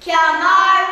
chiamar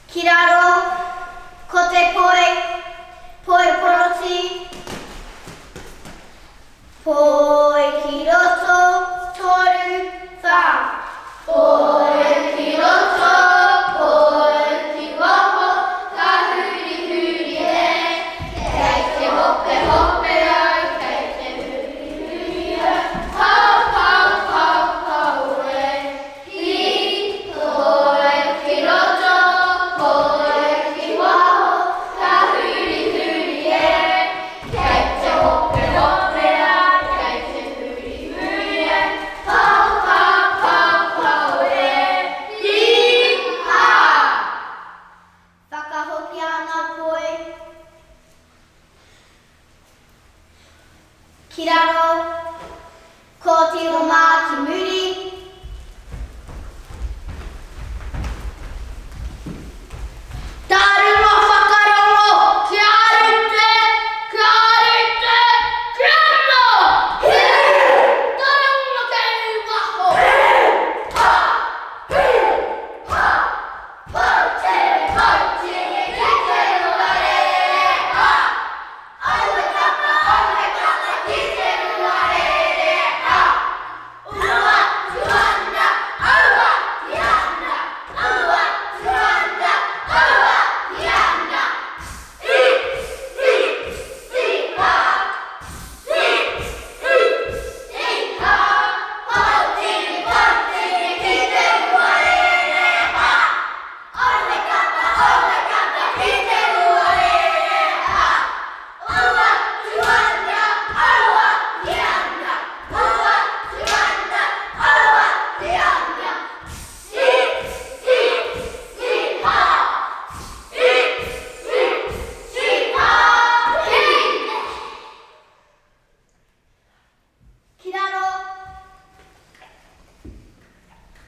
Kiraro, kote poi, poi porosi, poi kiroto, toru, fa. Poi kiroto, poi kiwaho, kahuri huri e, keite hoppe hoppe ai, keite huri huri e, hau hau hau hau e, hi, poi kiroto, poi kiwaho, kahuri huri e, keite hoppe hoppe ai, keite huri huri e, hau hau hau hau e, hi, ha. Whakahoki ana poi. Kiraro, ko te o mā ki muri.